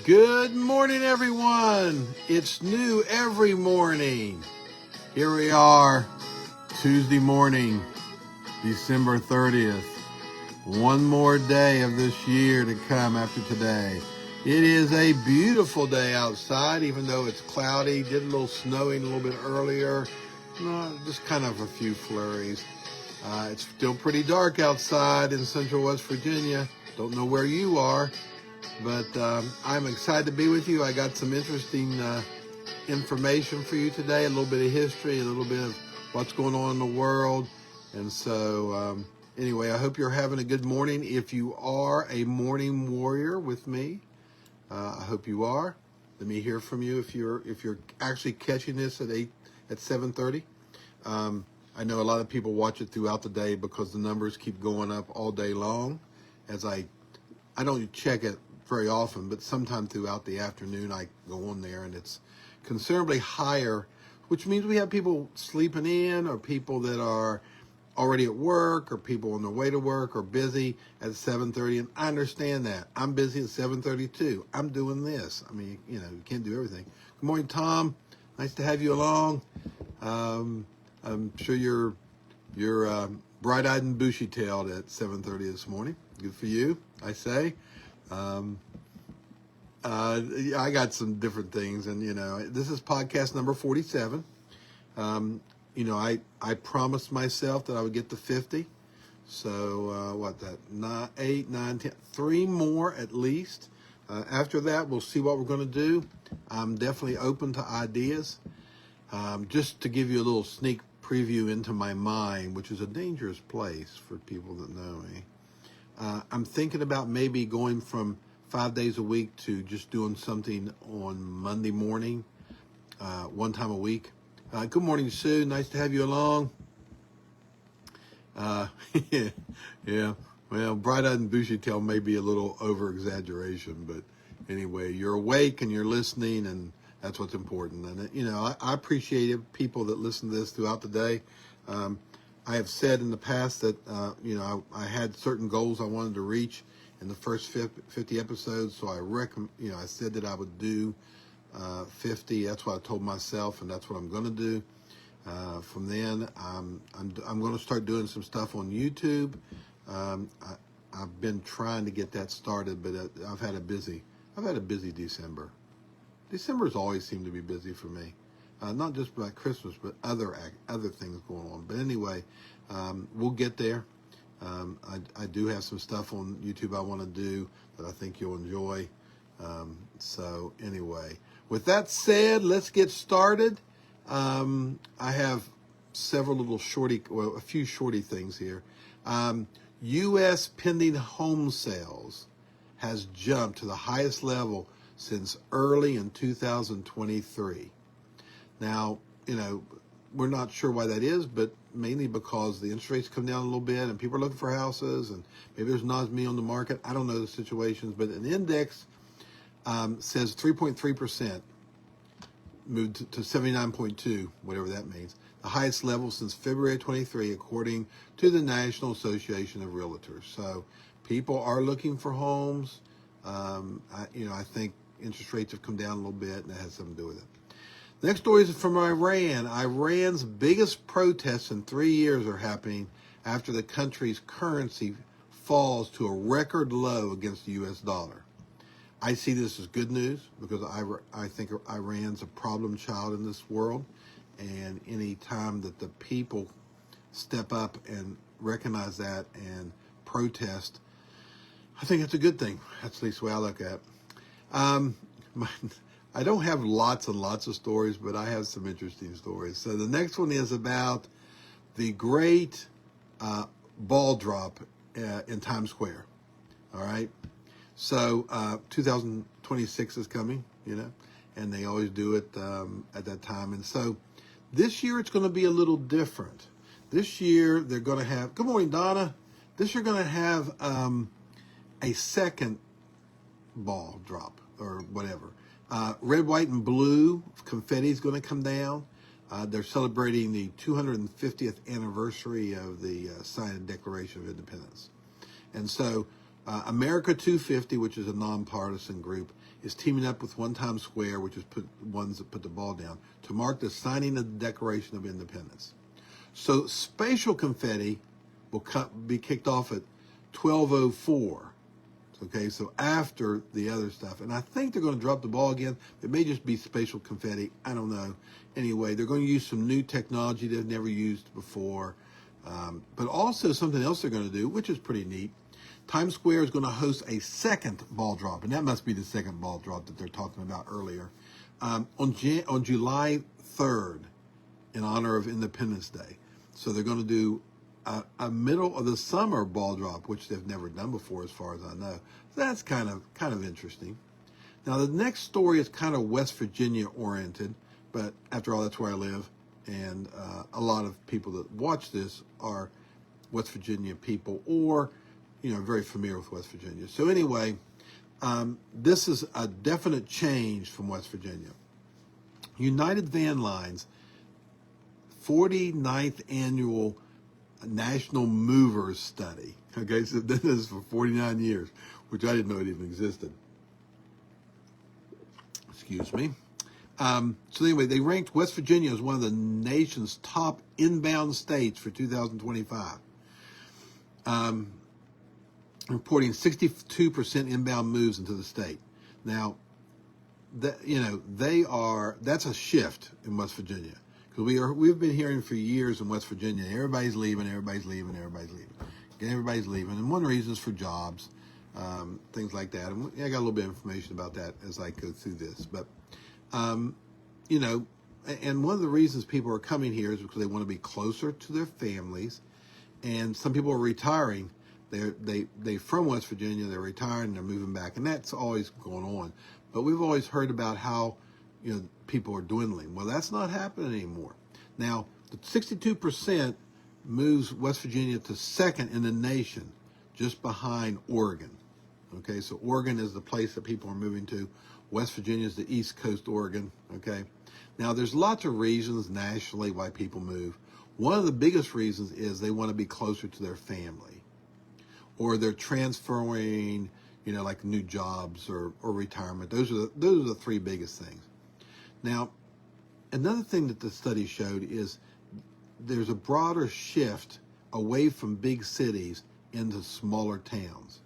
Good morning, everyone. It's new every morning. Here we are, Tuesday morning, December 30th. One more day of this year to come after today. It is a beautiful day outside, even though it's cloudy. Did a little snowing a little bit earlier. No, just kind of a few flurries. It's still pretty dark outside in central West Virginia. Don't know where you are. But I'm excited to be with you. I got some interesting information for you today, a little bit of history, a little bit of what's going on in the world. And so anyway, I hope you're having a good morning. If you are a morning warrior with me, I hope you are. Let me hear from you if you're actually catching this at 7:30. I know a lot of people watch it throughout the day because the numbers keep going up all day long. As I don't check it very often, but sometime throughout the afternoon I go on there and it's considerably higher, which means we have people sleeping in or people that are already at work or people on their way to work or busy at 7:30. And I understand that. I'm busy at 7:30 too. I'm doing this. I mean, you can't do everything. Good morning, Tom. Nice to have you along. I'm sure you're bright-eyed and bushy-tailed at 7:30 this morning. Good for you, I say. I got some different things, and this is podcast number 47. I promised myself that I would get to 50. So not 8, 9, 10, 3 more at least. After that, we'll see what we're going to do. I'm definitely open to ideas. Just to give you a little sneak preview into my mind, which is a dangerous place for people that know me. I'm thinking about maybe going from 5 days a week to just doing something on Monday morning, one time a week. Good morning, Sue. Nice to have you along. Yeah. Well, bright-eyed and bushy-tailed may be a little over-exaggeration, but anyway, you're awake and you're listening, and that's what's important. And, I appreciate people that listen to this throughout the day. I have said in the past that, I had certain goals I wanted to reach in the first 50 episodes. So I said that I would do 50. That's what I told myself, and that's what I'm going to do. From then, I'm going to start doing some stuff on YouTube. I've been trying to get that started, but I've had a busy December. December's always seemed to be busy for me. Not just about Christmas, but other things going on. But anyway, we'll get there. I do have some stuff on YouTube I want to do that I think you'll enjoy. So anyway, with that said, let's get started. I have a few shorty things here. U.S. pending home sales has jumped to the highest level since early in 2023. Now, we're not sure why that is, but mainly because the interest rates come down a little bit and people are looking for houses and maybe there's not as many on the market. I don't know the situations, but an index says 3.3% moved to 79.2, whatever that means, the highest level since February 23, according to the National Association of Realtors. So people are looking for homes. I think interest rates have come down a little bit, and that has something to do with it. The next story is from Iran. Iran's biggest protests in 3 years are happening after the country's currency falls to a record low against the U.S. dollar. I see this as good news because I think Iran's a problem child in this world, and any time that the people step up and recognize that and protest, I think it's a good thing. That's at least the way I look at it. I don't have lots and lots of stories, but I have some interesting stories. So the next one is about the great ball drop in Times Square. All right. So 2026 is coming, and they always do it at that time. And so this year it's going to be a little different. This year they're going to have, good morning, Donna. This year going to have a second ball drop or whatever. Red, white, and blue confetti is going to come down. They're celebrating the 250th anniversary of the signed Declaration of Independence. And so America 250, which is a nonpartisan group, is teaming up with One Times Square, which is ones that put the ball down, to mark the signing of the Declaration of Independence. So spatial confetti will be kicked off at 12:04. Okay, so after the other stuff. And I think they're going to drop the ball again. It may just be spatial confetti. I don't know. Anyway, they're going to use some new technology they've never used before. But also something else they're going to do, which is pretty neat. Times Square is going to host a second ball drop, and that must be the second ball drop that they're talking about earlier, on July 3rd in honor of Independence Day. So they're going to do a middle of the summer ball drop, which they've never done before, as far as I know. So that's kind of interesting. Now the next story is kind of West Virginia oriented, but after all, that's where I live, and a lot of people that watch this are West Virginia people, or very familiar with West Virginia. So anyway, this is a definite change from West Virginia. United Van Lines 49th annual National Movers Study. Okay, so this is for 49 years, which I didn't know it even existed. Excuse me. So anyway, they ranked West Virginia as one of the nation's top inbound states for 2025. Reporting 62% inbound moves into the state. Now, that's a shift in West Virginia. Because we've been hearing for years in West Virginia, everybody's leaving. And one reason is for jobs, things like that. And I got a little bit of information about that as I go through this. But, and one of the reasons people are coming here is because they want to be closer to their families. And some people are retiring. They from West Virginia, they're retiring, they're moving back. And that's always going on. But we've always heard about how people are dwindling. Well, that's not happening anymore. Now, the 62% moves West Virginia to second in the nation, just behind Oregon. Okay, so Oregon is the place that people are moving to. West Virginia is the East Coast Oregon. Okay, now there's lots of reasons nationally why people move. One of the biggest reasons is they want to be closer to their family, or they're transferring, like new jobs or retirement. Those are the three biggest things. Now, another thing that the study showed is there's a broader shift away from big cities into smaller towns.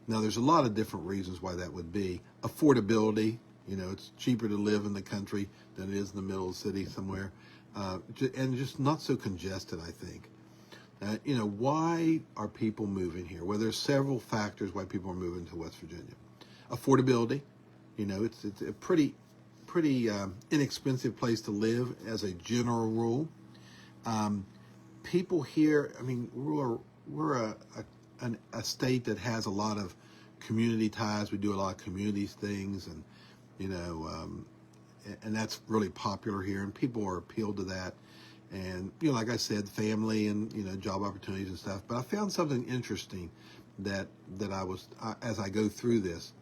Now, there's a lot of different reasons why that would be. Affordability, it's cheaper to live in the country than it is in the middle of the city somewhere. And just not so congested, I think. Why are people moving here? Well, there's several factors why people are moving to West Virginia. Affordability, it's a pretty inexpensive place to live as a general rule. People here, we're a state that has a lot of community ties. We do a lot of community things, and and that's really popular here, and people are appealed to that. And like I said, family and job opportunities and stuff. But I found something interesting that as I go through this,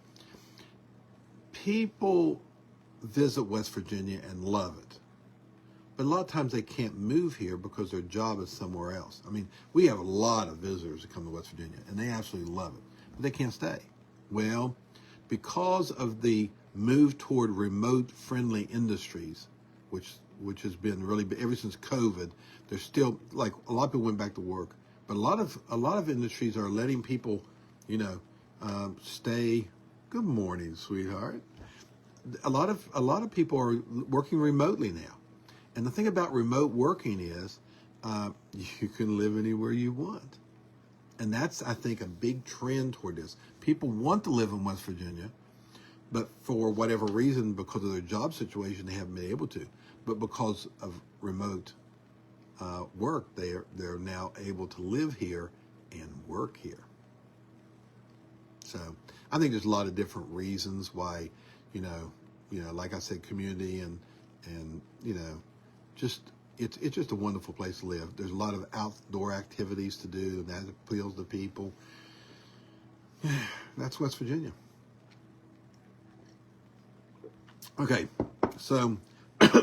people visit West Virginia and love it. But a lot of times they can't move here because their job is somewhere else. We have a lot of visitors that come to West Virginia, and they absolutely love it, but they can't stay. Well, because of the move toward remote-friendly industries, which has been really, ever since COVID, there's still, like, a lot of people went back to work, but a lot of industries are letting people, stay. Good morning, sweetheart. A lot of people are working remotely now. And the thing about remote working is you can live anywhere you want. And that's, I think, a big trend toward this. People want to live in West Virginia, but for whatever reason, because of their job situation, they haven't been able to. But because of remote work, they're now able to live here and work here. So I think there's a lot of different reasons why, like I said, community and just it's just a wonderful place to live. There's a lot of outdoor activities to do, and that appeals to people. That's West Virginia. Okay, so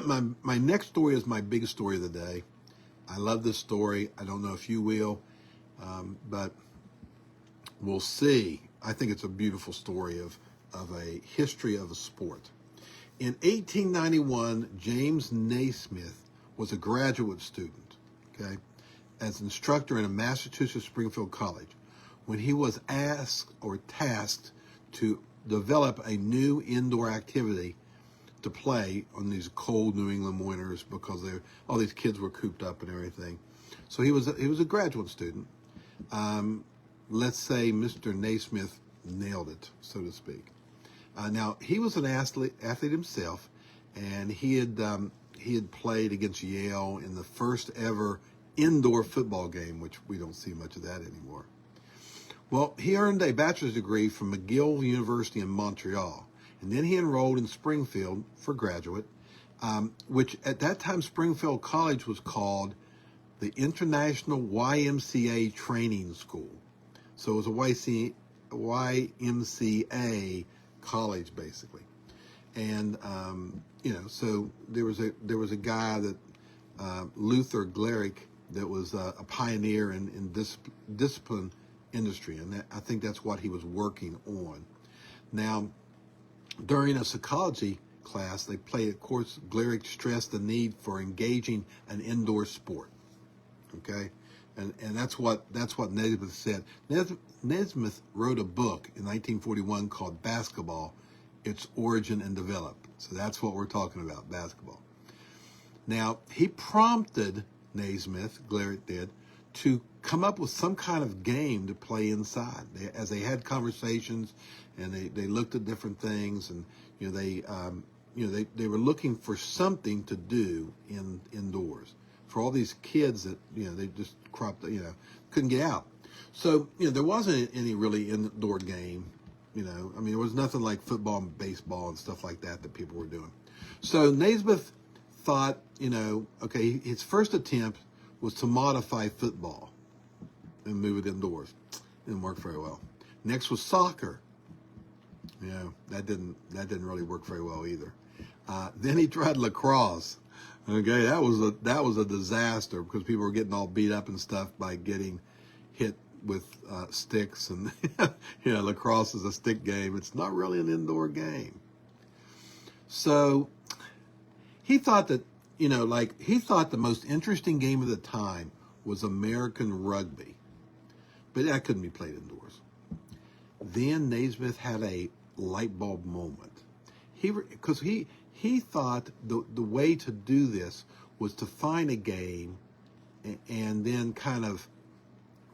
my next story is my biggest story of the day. I love this story. I don't know if you will, but we'll see. I think it's a beautiful story of a history of a sport. In 1891, James Naismith was a graduate student, okay, as instructor in a Massachusetts Springfield College when he was asked or tasked to develop a new indoor activity to play on these cold New England winters because all these kids were cooped up and everything. So he was a graduate student. Let's say Mr. Naismith nailed it, so to speak. Now he was an athlete himself, and he had played against Yale in the first ever indoor football game, which we don't see much of that anymore. Well, he earned a bachelor's degree from McGill University in Montreal, and then he enrolled in Springfield for graduate, which at that time Springfield College was called the International YMCA Training School. So it was a YMCA college basically, and so there was a guy that Luther Glerick that was a pioneer in discipline industry, and I think that's what he was working on. Now, during a psychology class, they played, of course, Glerick stressed the need for engaging an indoor sport. Okay, and that's what Naismith said. Naismith wrote a book in 1941 called Basketball: Its Origin and Development. So that's what we're talking about, basketball. Now, he prompted Naismith, Glerick did, to come up with some kind of game to play inside. As they had conversations and they looked at different things, and they were looking for something to do indoors for all these kids that they just couldn't get out. So there wasn't any really indoor game. There was nothing like football and baseball and stuff like that people were doing. So Naismith thought, okay, his first attempt was to modify football and move it indoors. Didn't work very well. Next was soccer. That didn't really work very well either. Then he tried lacrosse. Okay, that was a disaster because people were getting all beat up and stuff by getting hit with sticks, and lacrosse is a stick game. It's not really an indoor game. So he thought that he thought the most interesting game of the time was American rugby, but that couldn't be played indoors. Then Naismith had a light bulb moment. Because he thought the way to do this was to find a game and then kind of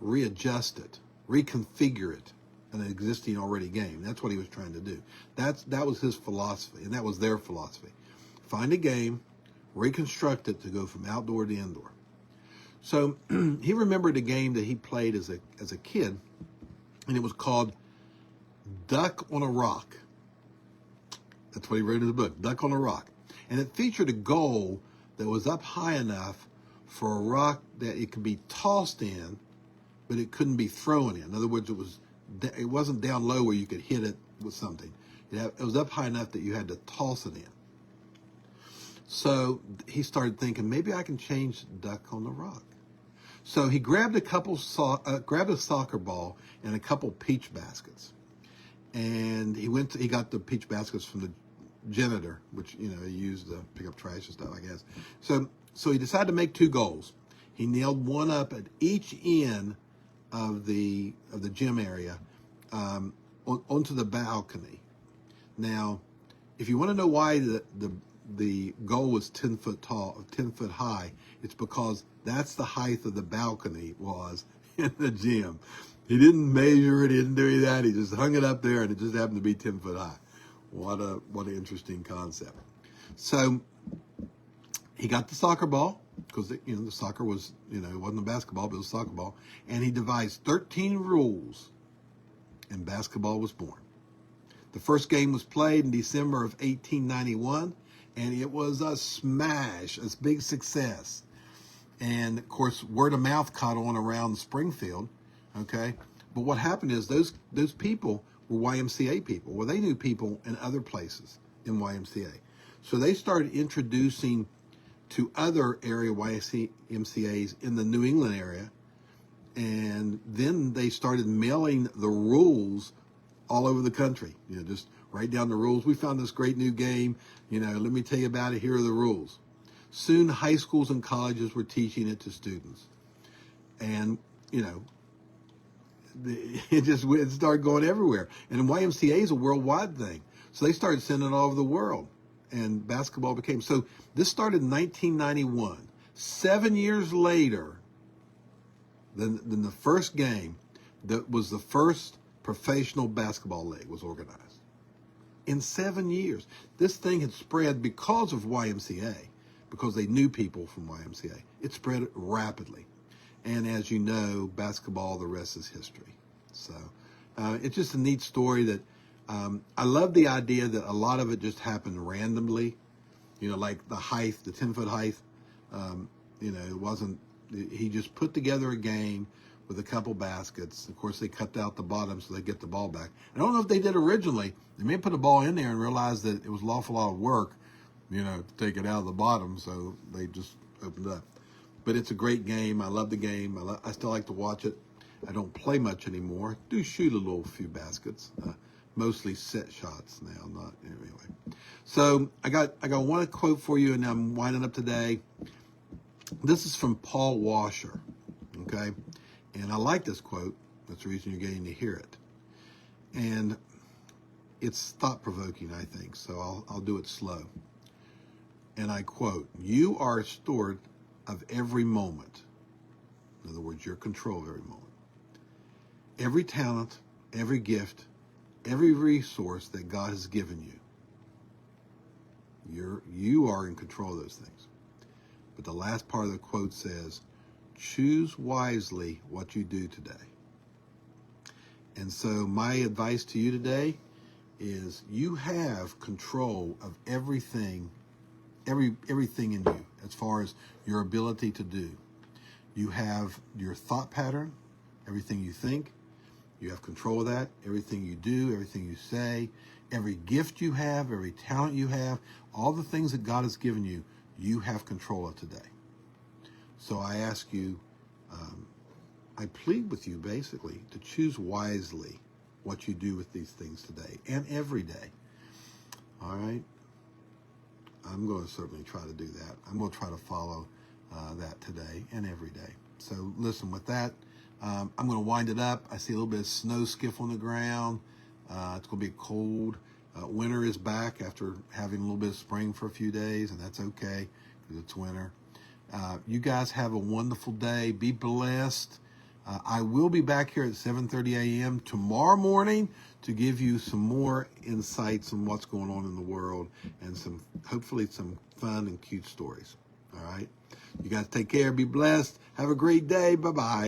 readjust it, reconfigure it in an existing already game. That's what he was trying to do. That was his philosophy, and that was their philosophy. Find a game, reconstruct it to go from outdoor to indoor. So he remembered a game that he played as a kid, and it was called Duck on a Rock. That's what he wrote in his book, Duck on a Rock. And it featured a goal that was up high enough for a rock that it could be tossed in, but it couldn't be thrown in. In other words, it wasn't down low where you could hit it with something. It was up high enough that you had to toss it in. So he started thinking, maybe I can change Duck on the Rock. So he grabbed a soccer ball and a couple peach baskets, and he got the peach baskets from the janitor, which he used to pick up trash and stuff, I guess. So he decided to make two goals. He nailed one up at each end of the gym area onto the balcony. Now, if you want to know why the goal was 10 foot tall, 10 foot high, it's because that's the height of the balcony was in the gym. He didn't measure it, he didn't do any of that. He just hung it up there, and it just happened to be 10 foot high. What an interesting concept. So he got the soccer ball, because the soccer was, it wasn't a basketball, but it was a soccer ball, and he devised 13 rules, and basketball was born. The first game was played in December of 1891, and it was a smash, a big success. And of course, word of mouth caught on around Springfield. Okay, but what happened is those people were YMCA people. Well, they knew people in other places in YMCA, so they started introducing to other area YMCAs in the New England area, and then they started mailing the rules all over the country. Just write down the rules. We found this great new game. Let me tell you about it. Here are the rules. Soon, high schools and colleges were teaching it to students. And, it started going everywhere. And YMCA is a worldwide thing. So they started sending it all over the world. And basketball became. So this started in 1991. 7 years later than the first game, that was the first professional basketball league was organized. In 7 years. This thing had spread because of YMCA, because they knew people from YMCA. It spread rapidly. And as you know, basketball, the rest is history. So it's just a neat story that I love the idea that a lot of it just happened randomly. Like the height, the 10-foot height. It wasn't, he just put together a game with a couple baskets. Of course, they cut out the bottom so they get the ball back. I don't know if they did originally. They may put a ball in there and realize that it was an awful lot of work, to take it out of the bottom. So they just opened up. But it's a great game. I love the game. I still like to watch it. I don't play much anymore. Do shoot a few baskets. Mostly set shots now, not anyway. So I got one quote for you, and I'm winding up today. This is from Paul Washer, okay? And I like this quote. That's the reason you're getting to hear it. And it's thought-provoking, I think, so I'll do it slow. And I quote, "You are steward of every moment." In other words, you're in control of every moment. Every talent, every gift, every resource that God has given you. You are in control of those things. But the last part of the quote says, choose wisely what you do today. And so my advice to you today is you have control of everything in you as far as your ability to do. You have your thought pattern, everything you think. You have control of that, everything you do, everything you say, every gift you have, every talent you have, all the things that God has given you, you have control of today. So I ask you, I plead with you basically to choose wisely what you do with these things today and every day. All right? I'm going to certainly try to do that. I'm going to try to follow that today and every day. So listen, with that, I'm going to wind it up. I see a little bit of snow skiff on the ground. It's going to be cold. Winter is back after having a little bit of spring for a few days, and that's okay because it's winter. You guys have a wonderful day. Be blessed. I will be back here at 7:30 a.m. tomorrow morning to give you some more insights on what's going on in the world and hopefully some fun and cute stories. All right? You guys take care. Be blessed. Have a great day. Bye-bye.